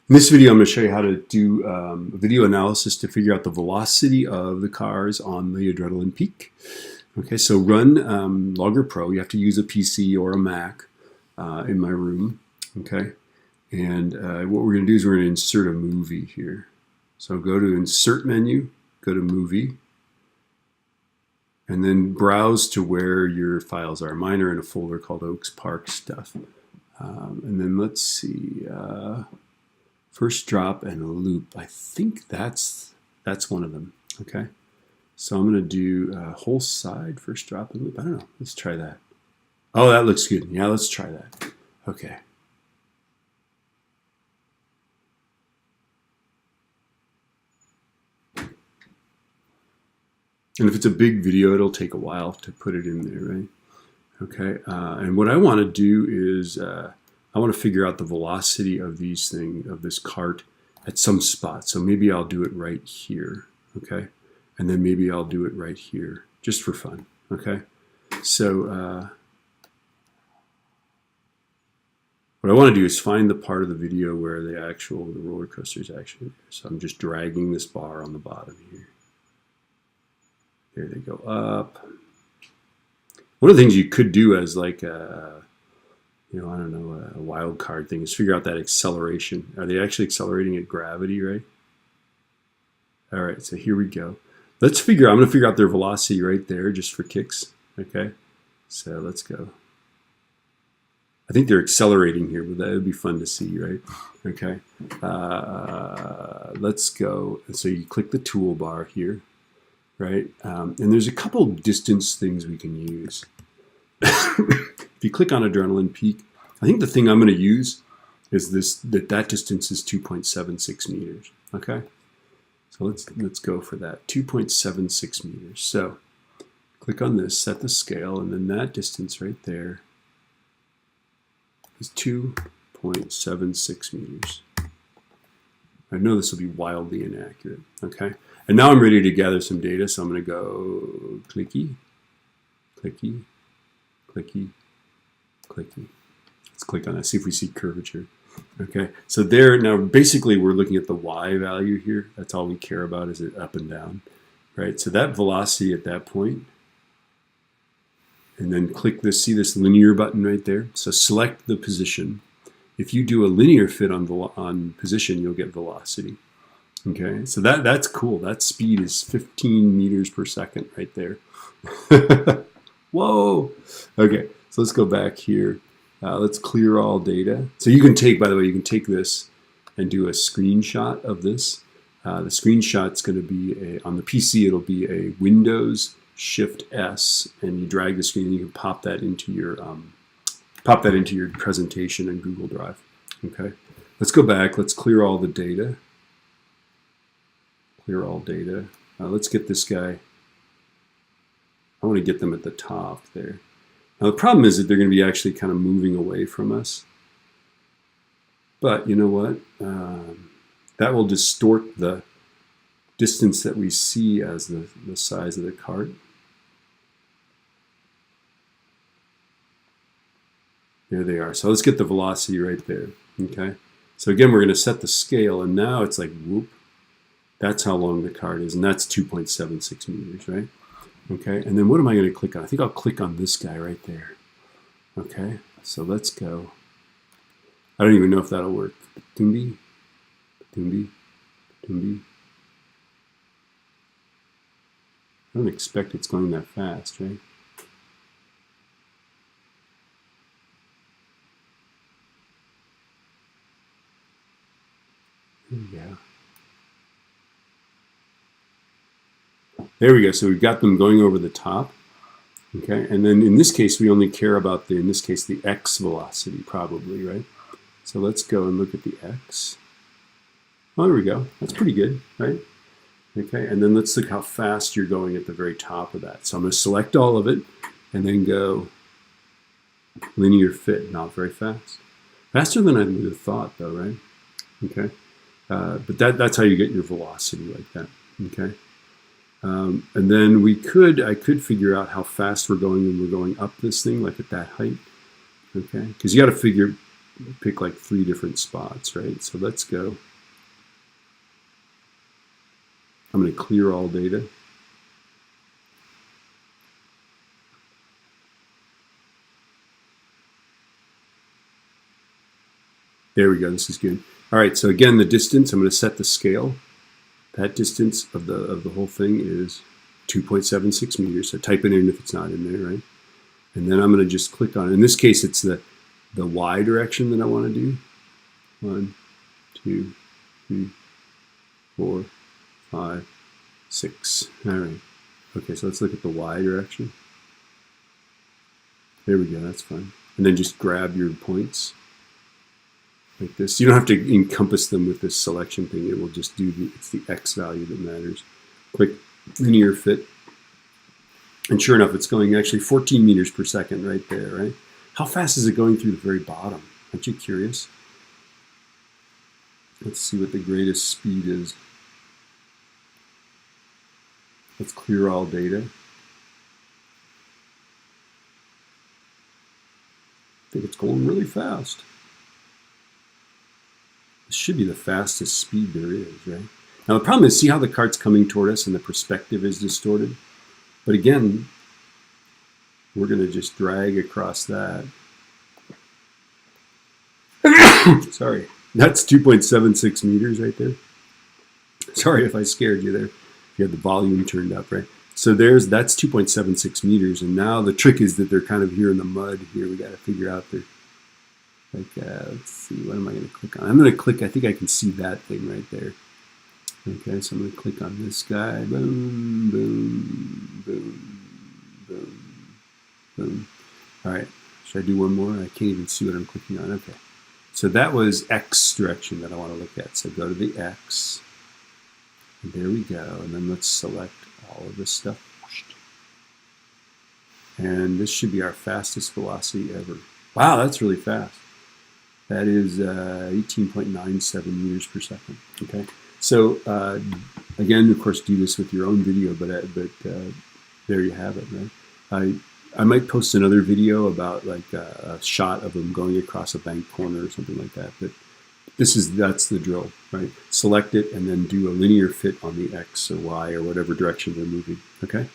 In this video, I'm going to show you how to do a video analysis to figure out the velocity of the cars on the adrenaline peak. Okay, so run Logger Pro. You have to use a PC or a Mac in my room. Okay, and what we're going to do is we're going to insert a movie here. So go to Insert menu, go to Movie, and then browse to where your files are. Mine are in a folder called Oaks Park Stuff. And then let's see. First drop and a loop. I think that's one of them. Okay, so I'm going to do whole side, first drop and loop. I don't know. Let's try that. Oh, that looks good. Yeah, let's try that. Okay. And if it's a big video, it'll take a while to put it in there, right? Okay. And what I want to do is I want to figure out the velocity of this cart at some spot. So maybe I'll do it right here, okay? And then maybe I'll do it right here, just for fun, okay? So what I want to do is find the part of the video where the roller coaster is actually there. So I'm just dragging this bar on the bottom here. There they go up. One of the things you could do as like a I don't know, a wild card thing is figure out that acceleration. Are they actually accelerating at gravity, right? All right, so here we go. I'm going to figure out their velocity right there just for kicks, okay? So let's go. I think they're accelerating here, but that would be fun to see, right? Okay, let's go. And so you click the toolbar here, right? And there's a couple distance things we can use. If you click on adrenaline peak, I think the thing I'm going to use is that distance is 2.76 meters. Okay, so let's go for that 2.76 meters. So click on this, set the scale, and then that distance right there is 2.76 meters. I know this will be wildly inaccurate. Okay, and now I'm ready to gather some data. So I'm going to go clicky, clicky, clicky, clicky. Let's click on that, see if we see curvature. Okay, so there, now basically we're looking at the Y value here. That's all we care about, is it up and down, right? So that velocity at that point, and then click this, see this linear button right there? So select the position. If you do a linear fit on position, you'll get velocity. Okay, so that's cool. That speed is 15 meters per second right there. Whoa! Okay, so let's go back here. Let's clear all data. So you can take, by the way, you can take this and do a screenshot of this. The screenshot's going to be on the PC. It'll be a Windows Shift S, and you drag the screen, and you can pop that into your presentation in Google Drive. Okay, let's go back. Let's clear all the data. Clear all data. Let's get this guy. I want to get them at the top there. Now the problem is that they're going to be actually kind of moving away from us. But you know what? That will distort the distance that we see as the size of the cart. There they are. So let's get the velocity right there. Okay. So again, we're going to set the scale, and now it's like whoop. That's how long the cart is, and that's 2.76 meters, right? Okay, and then what am I going to click on? I think I'll click on this guy right there. Okay, so let's go. I don't even know if that'll work. Tumbi, tumbi, tumbi. I don't expect it's going that fast, right? There we go. There we go. So we've got them going over the top. Okay, and then in this case, we only care about the X velocity, probably, right? So let's go and look at the X. Oh, there we go. That's pretty good, right? Okay, and then let's look how fast you're going at the very top of that. So I'm going to select all of it and then go linear fit, not very fast. Faster than I would have thought, though, right? Okay, but that's how you get your velocity like that. Okay. And then I could figure out how fast we're going when we're going up this thing, like at that height. Okay, because you got to figure pick like 3 different spots, right? So let's go. I'm going to clear all data. There we go. This is good. All right. So again, the distance, I'm going to set the scale. That distance of the whole thing is 2.76 meters. So type it in if it's not in there, right? And then I'm going to just click on it. In this case, it's the Y direction that I want to do. 1, 2, 3, 4, 5, 6. All right. Okay, so let's look at the Y direction. There we go. That's fine. And then just grab your points like this. You don't have to encompass them with this selection thing. It will just do it's the X value that matters. Click linear fit. And sure enough, it's going actually 14 meters per second right there, right? How fast is it going through the very bottom? Aren't you curious? Let's see what the greatest speed is. Let's clear all data. I think it's going really fast. This should be the fastest speed there is, right? Now the problem is, see how the cart's coming toward us and the perspective is distorted? But again, we're going to just drag across that. Sorry, that's 2.76 meters right there. Sorry if I scared you there. You had the volume turned up, right? So that's 2.76 meters, and now the trick is that they're kind of here in the mud. Here we got to figure out their. Like, let's see, what am I going to click on? I'm going to click. I think I can see that thing right there. Okay, so I'm going to click on this guy. Boom, boom, boom, boom, boom. All right, should I do one more? I can't even see what I'm clicking on. Okay, so that was X direction that I want to look at. So go to the X. And there we go. And then let's select all of this stuff. And this should be our fastest velocity ever. Wow, that's really fast. That is 18.97 meters per second. Okay. So again, of course, do this with your own video, but there you have it, right? I might post another video about like a shot of them going across a bank corner or something like that. But that's the drill, right? Select it and then do a linear fit on the X or Y or whatever direction they're moving. Okay.